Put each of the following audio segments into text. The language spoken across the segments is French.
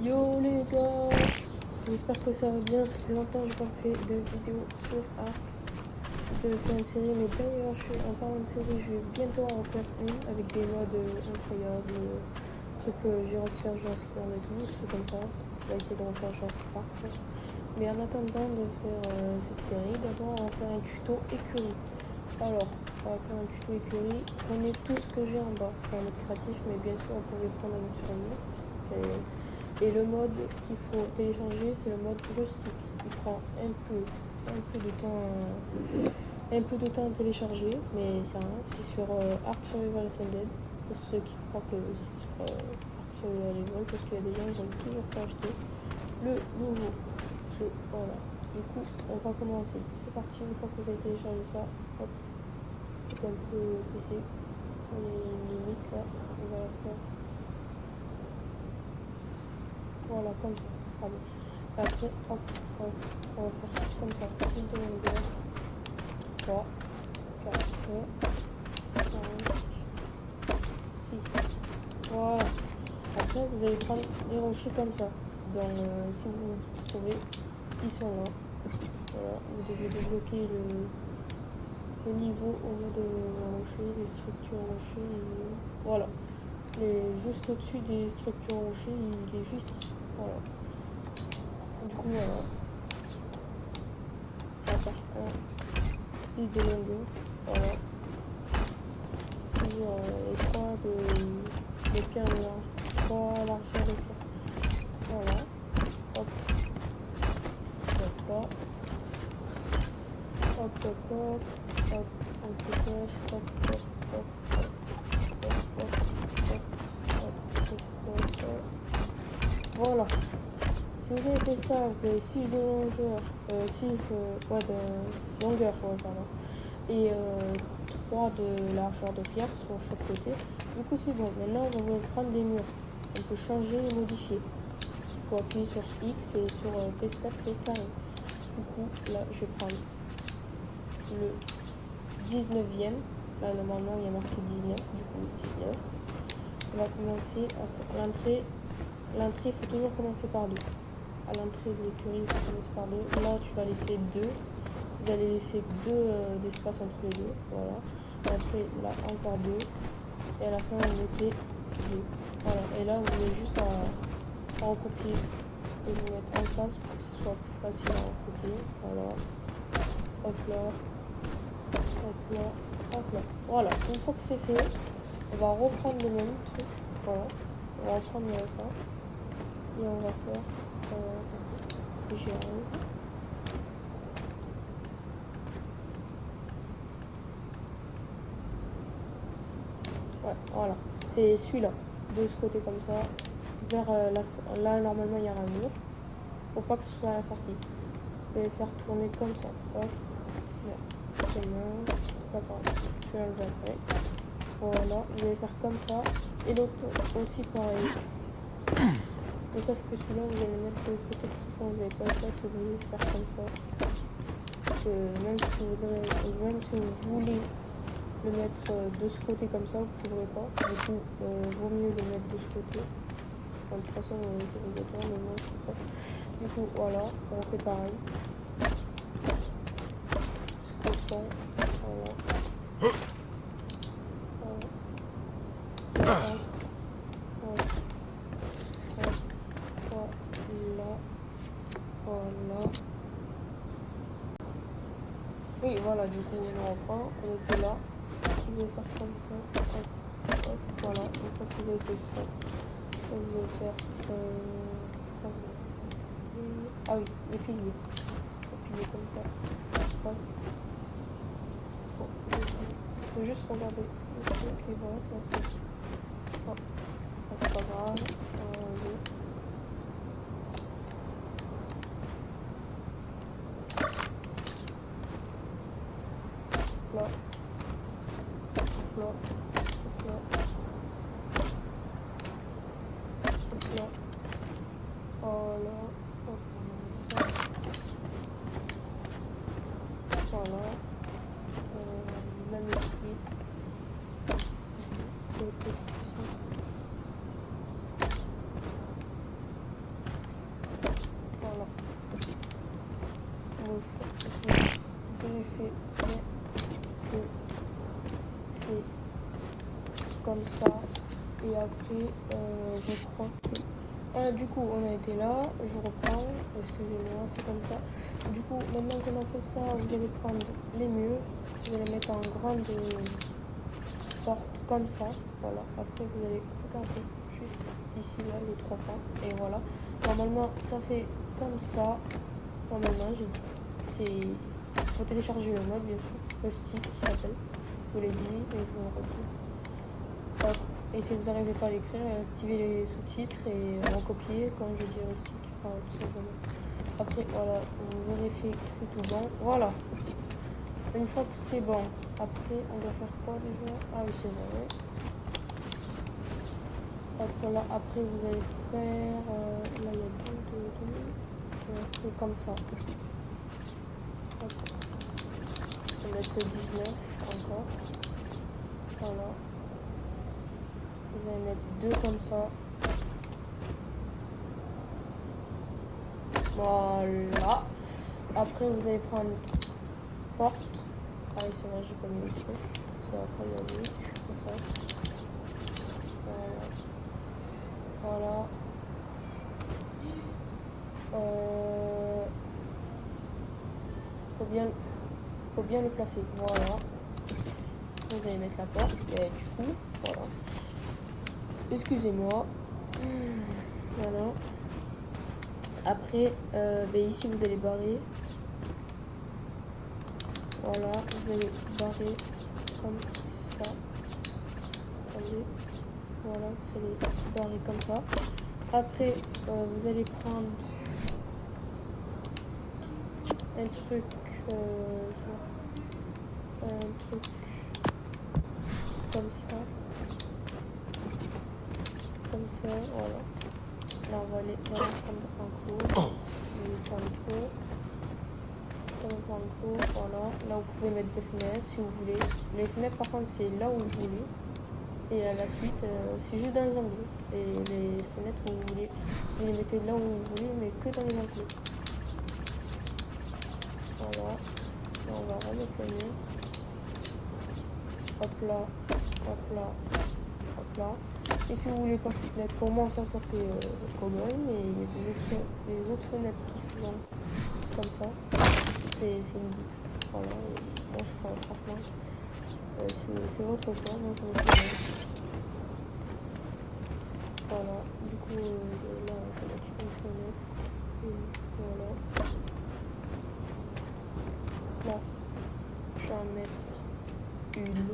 Yo les gars, j'espère que ça va bien, ça fait longtemps que je n'ai pas fait de vidéo sur Arc, de faire une série, mais d'ailleurs en parlant de série, je vais bientôt en faire une avec des modes incroyables, trucs que j'ai réussi à faire Jurassic World et tout, des trucs comme ça. On va essayer de refaire Jurassic Park. Mais en attendant de faire cette série, d'abord on va faire un tuto écurie. Alors, on va faire un tuto écurie. Prenez tout ce que j'ai en bas. Je suis en mode créatif, mais bien sûr, vous pouvez prendre un mode survie. Et le mode qu'il faut télécharger, c'est le mode rustique. Il prend un peu de temps à télécharger, mais c'est rien. C'est sur Ark Survival Ascended. Pour ceux qui croient que c'est sur Ark Survival Evolved, parce qu'il y a des gens qui n'ont toujours pas acheté le nouveau jeu. Voilà. Du coup, on va commencer. C'est parti. Une fois que vous avez téléchargé ça, hop, c'est un peu PC. On est limite là. On va la faire. Voilà, comme ça, ça va. Après, hop, hop, on va faire 6 comme ça. 6 de longueur. 3, 4, 5, 6. Voilà. Après, vous allez prendre des rochers comme ça. Si vous trouvez, ils sont là. Voilà. Vous devez débloquer le niveau au mode rocher, les structures rochers. Voilà. Juste au-dessus des structures rochers, il est juste ici. Voilà. Du coup, voilà. On va faire 6 de longueur. Voilà. Puis les 3 de pierre de large. 3 largeurs de pierre. Voilà. Hop. Hop là. Hop, hop, hop. Hop. On se dépêche. Hop, hop, hop, hop. Hop, hop, hop. Hop, hop, hop, hop. Voilà. Si vous avez fait ça, vous avez 6 de longueur, 6 de longueur, ouais, pardon, et 3 de largeur de pierre sur chaque côté. Du coup, c'est bon. Maintenant, on va prendre des murs. On peut changer et modifier. Il faut appuyer sur X et sur PS4, c'est carré. Du coup, là, je vais prendre le 19e. Là, normalement, il y a marqué 19. Du coup, 19. On va commencer à faire l'entrée. L'entrée, il faut toujours commencer par 2. À l'entrée de l'écurie, il faut commencer par 2. Là, tu vas laisser 2. Vous allez laisser 2 d'espace entre les deux. Voilà. Et après, là, encore 2. Et à la fin, vous mettez 2. Voilà. Et là, vous avez juste à recopier et vous mettre en face pour que ce soit plus facile à recopier. Voilà. Hop là. Hop là. Hop là. Voilà. Une fois que c'est fait, on va reprendre le même truc. Voilà. On va reprendre ça. Et on va faire... si j'y arrive. Ouais, voilà. C'est celui-là. De ce côté comme ça. Vers là, normalement, il y a un mur. Faut pas que ce soit à la sortie. Vous allez faire tourner comme ça. Hop. C'est mince. C'est pas grave. Je vais l'enlever après. Voilà. Vous allez faire comme ça. Et l'autre aussi pareil. Mais sauf que celui-là, vous allez le mettre de l'autre côté. De toute façon, vous n'avez pas le choix. C'est obligé de faire comme ça. Parce que même si vous voulez le mettre de ce côté comme ça, vous ne pourrez pas. Du coup, vaut mieux le mettre de ce côté. Enfin, de toute façon, c'est obligatoire, mais moi je ne sais pas. Du coup, voilà, on fait pareil. Ce qu'on fait, voilà. Voilà. Voilà. Oui, voilà, du coup, on reprend. On était là. Vous allez faire comme ça. Hop, hop, voilà. Une fois que vous avez fait ça, vous allez faire. Ah oui, les piliers. Les piliers comme ça. Hop. Bon, il faut juste regarder le truc et voilà, c'est la suite. Oh, c'est pas grave. Là. Là. Là. Là. Voilà. Hop, ça. Voilà. Même ici. De l'autre côté ici. comme ça. Et après, je crois que... Ah, du coup, on a été là. Je reprends. Excusez-moi, c'est comme ça. Du coup, maintenant qu'on a fait ça, vous allez prendre les murs. Vous allez mettre en grande porte comme ça. Voilà. Après, vous allez regarder juste ici, là, les 3 points. Et voilà. Normalement, ça fait comme ça. Normalement, j'ai dit. Il faut télécharger le mode, bien sûr. Rustic qui s'appelle. Je vous l'ai dit et je vous le redis. Hop. Et si vous n'arrivez pas à l'écrire, activez les sous-titres et recopier quand je dis Rustic. Enfin, tout simplement. Après, voilà, vous vérifiez que c'est tout bon. Voilà. Une fois que c'est bon, après, on doit faire quoi déjà? Ah oui, c'est vrai. Hop, voilà. Après, vous allez faire... là, il y a deux. Et comme ça. Hop. On va mettre le 19 encore. Voilà. Vous allez mettre 2 comme ça. Voilà. Après, vous allez prendre porte. Ah oui, c'est vrai, j'ai pas mis le truc. Ça va pas y aller si je fais ça. Voilà. Faut bien le placer. Voilà. Vous allez mettre la porte. Et du coup, voilà. Excusez-moi. Voilà. Après, ici, vous allez barrer. Voilà. Vous allez barrer comme ça. Attendez. Voilà. Vous allez barrer comme ça. Après, vous allez prendre un truc, comme ça. Comme ça, voilà. Là, on va aller dans le prendre un coup. Je vais prendre le tour. Voilà. Là, vous pouvez mettre des fenêtres si vous voulez. Les fenêtres, par contre, c'est là où vous voulez. Et à la suite, c'est juste dans les onglets. Et les fenêtres, vous les mettez là où vous voulez, mais que dans les onglets. Voilà. Là, on va remettre les murs. Hop là, hop là, hop là. Et si vous voulez pas cette fenêtre, pour moi ça fait cowboy, mais il y a des autres fenêtres qui font comme ça. C'est une vitre. Voilà. Et moi, franchement, c'est votre choix. Moi, je me suis... Voilà. Du coup, là, je vais mettre une fenêtre. Et voilà. Là, je vais en mettre une.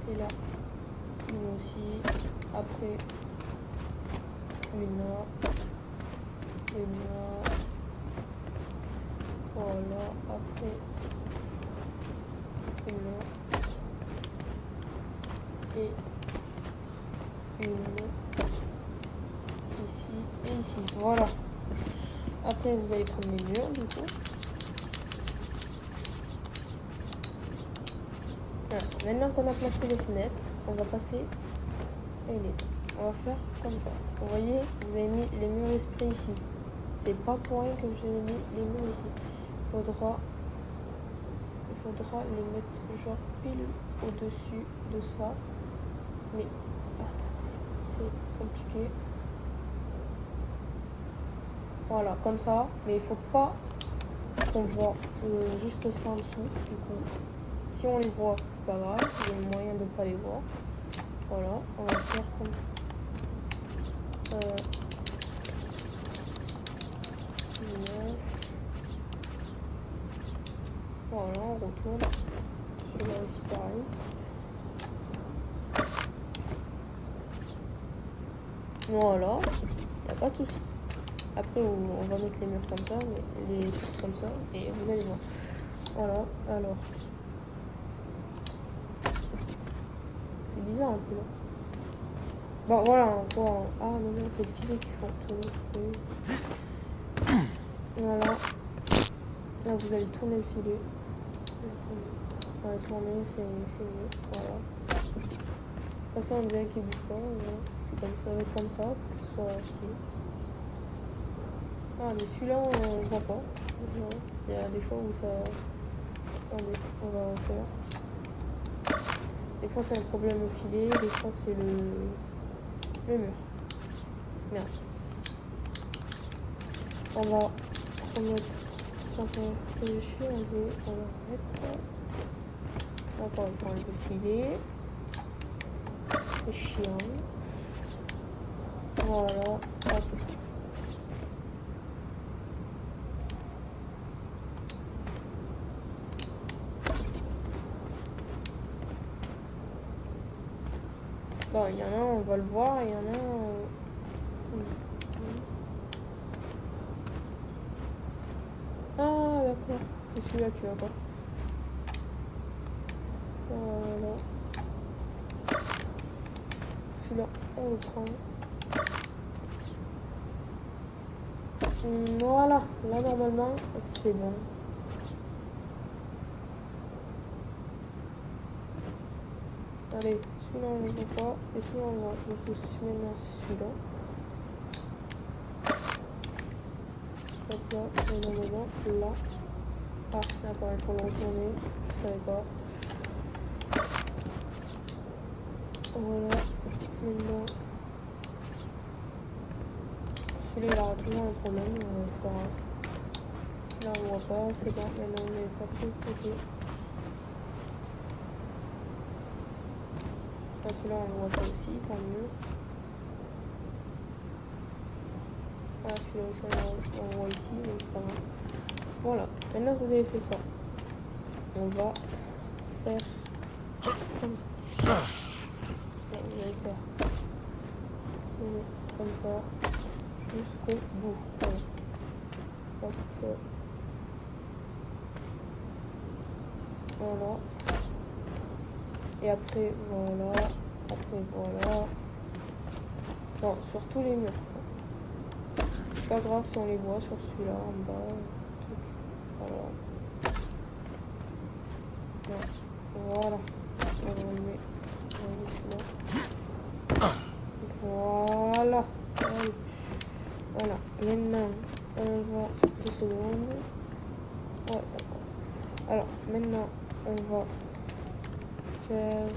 Et là, une aussi. Après, une là. Une là. Voilà. Après, une là. Et une ici et ici. Voilà. Après, vous allez prendre les murs, du coup. Alors, maintenant qu'on a placé les fenêtres, on va passer les lettres. On va faire comme ça. Vous voyez, vous avez mis les murs esprits ici. C'est pas pour rien que je vous ai mis les murs ici. Il faudra les mettre genre pile au-dessus de ça. Mais attendez, c'est compliqué. Voilà, comme ça. Mais il faut pas qu'on voit juste ça en dessous. Du coup, si on les voit, c'est pas grave. Il y a moyen de ne pas les voir. Voilà, on va faire comme ça. 19. Voilà, on retourne. Celui-là aussi pareil. Voilà, y a pas de souci. Après, on va mettre les murs comme ça, mais les trucs comme ça, et vous allez voir. Voilà, alors. C'est bizarre un peu là. Bon, voilà, bon. Ah, mais non, c'est le filet qu'il faut retourner. Oui. Voilà. Là, vous allez tourner le filet. On va tourner, c'est mieux. Voilà. De toute façon, on dirait qu'il bouge pas. Voilà. C'est comme ça, ça va être comme ça pour que ce soit stylé. Ah, mais celui-là, on voit pas. Il y a des fois où ça... Attendez, on va en faire. Des fois c'est un problème au filet, des fois c'est le mur. Merde. On va remettre ça pour dessus, on va mettre. Encore une fois, enlever le filet. C'est chiant. Voilà. Hop. Bon, il y en a, on va le voir, il y en a. Ah, d'accord. C'est celui-là qui va pas. Voilà. Celui-là, on le prend. Voilà. Là, normalement, c'est bon. Allez, celui-là, on ne le voit pas. Et celui-là, on le voit. Du coup, maintenant, c'est celui-là. Hop là, et normalement, là. Ah, d'accord, il faut le retourner. Je savais pas. Voilà. Maintenant, celui-là, il aura toujours un problème. C'est pas grave. Celui-là, on ne voit pas. C'est bon. Maintenant, on est pas plus de côté. Celui-là, on ne voit pas aussi. Tant mieux. Voilà, celui-là aussi, on le voit ici. Mais c'est pas grave. Voilà. Maintenant que vous avez fait ça, on va faire comme ça. Vous allez faire comme ça jusqu'au bout. Voilà. Hop. Voilà. Et après, voilà. Après, voilà. Bon, sur tous les murs. C'est pas grave si on les voit sur celui-là, en bas. Truc. Voilà. Voilà. On va le mettre celui-là. Voilà. Allez. Voilà. Maintenant, on va 2 secondes. Ouais, d'accord. Alors, maintenant, on va faire.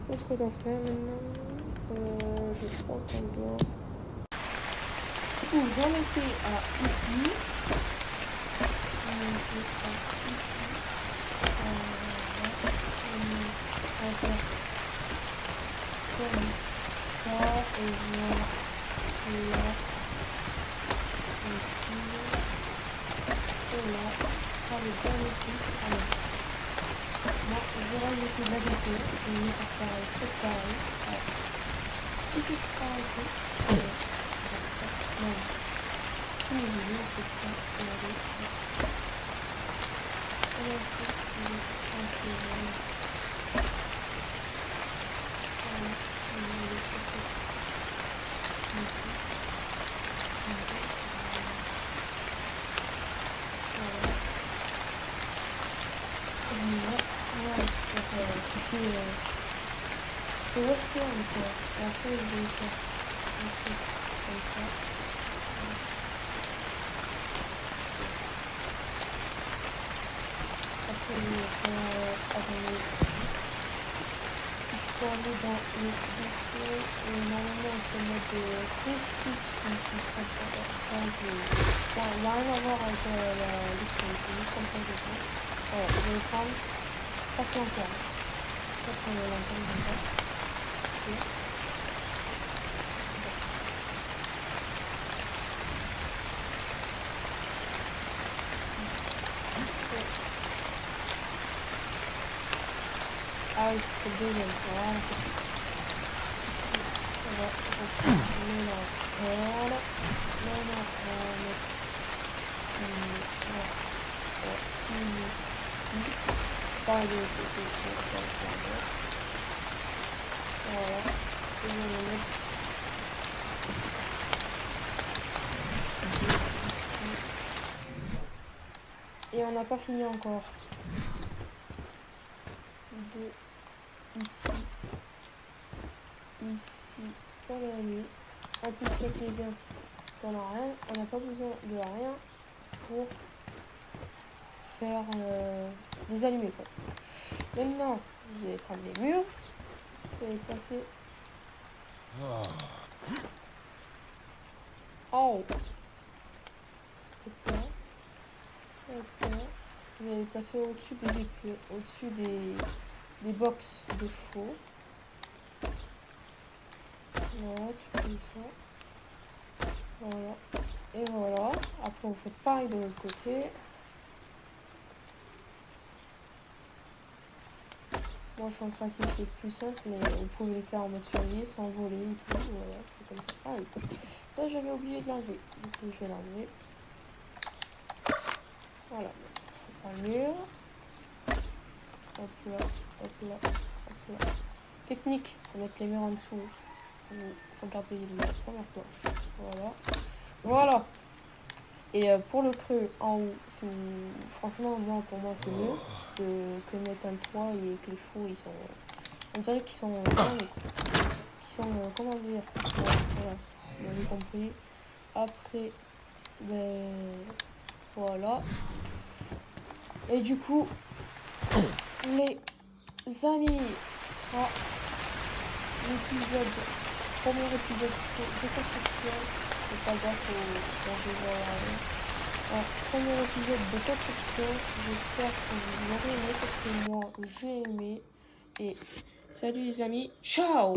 Qu'est-ce qu'on doit faire maintenant? Je crois qu'on doit. Du coup, j'en étais à ici. On était à ici. On va faire comme ça. Et voilà. Là. Et là, ce sera le dernier truc. Alors, moi, je vais rajouter de la déco. Je vais mettre à faire tout pareil. Alors, ici, ce sera un truc. Non. Tous les vidéos, on fait ça. Regardez. Je vais rester encore. Et après, je vais faire un truc comme ça. Après, je vais faire. Attendez. Il faut aller dans le défaut. Et normalement, on peut mettre des post-it si tu préfères. Ça n'a rien à voir avec l'écran. C'est juste comme ça que je fais. Alors, je vais prendre 4 lanternes. 4 lanternes comme ça. Okay. Ah oui, c'est le deuxième. Voilà. On va continuer la corde. Maintenant, on va mettre une ici. Pas de côté, ça va faire. Voilà. Et on va mettre ici. Et on n'a pas fini encore. 2 ici. Ici pendant la nuit. En plus, ce qui est bien, on n'a pas besoin de rien pour faire les allumer quoi. Maintenant, Vous allez prendre les murs. Vous allez passer... Oh. Hop là. Hop là. Vous allez passer au-dessus des écuries, au-dessus des box de chevaux. Voilà, tu fais ça. Voilà. Et voilà. Après, vous faites pareil de l'autre côté. Moi, je suis en créatif, c'est plus simple, mais vous pouvez le faire en mode survie, sans voler et tout. Voilà, c'est comme ça. Ah oui. Ça, j'avais oublié de l'enlever. Du coup, je vais l'enlever. Voilà. Je prends le mur. Hop là, hop là, hop là. Technique pour mettre les murs en dessous. Vous regardez la première planche. Voilà. Voilà. Et pour le creux en haut, franchement, pour moi, c'est mieux que mettre un toit et que les chevaux, ils sont. On dirait qu'ils sont. Qui sont. Comment dire. Voilà. Vous avez compris. Après, ben. Voilà. Et du coup, les amis, ce sera l'épisode, premier épisode de construction. Je pas gaffe au déjà. Alors, premier épisode de construction. J'espère que vous aurez aimé parce que moi j'ai aimé. Et salut les amis, ciao!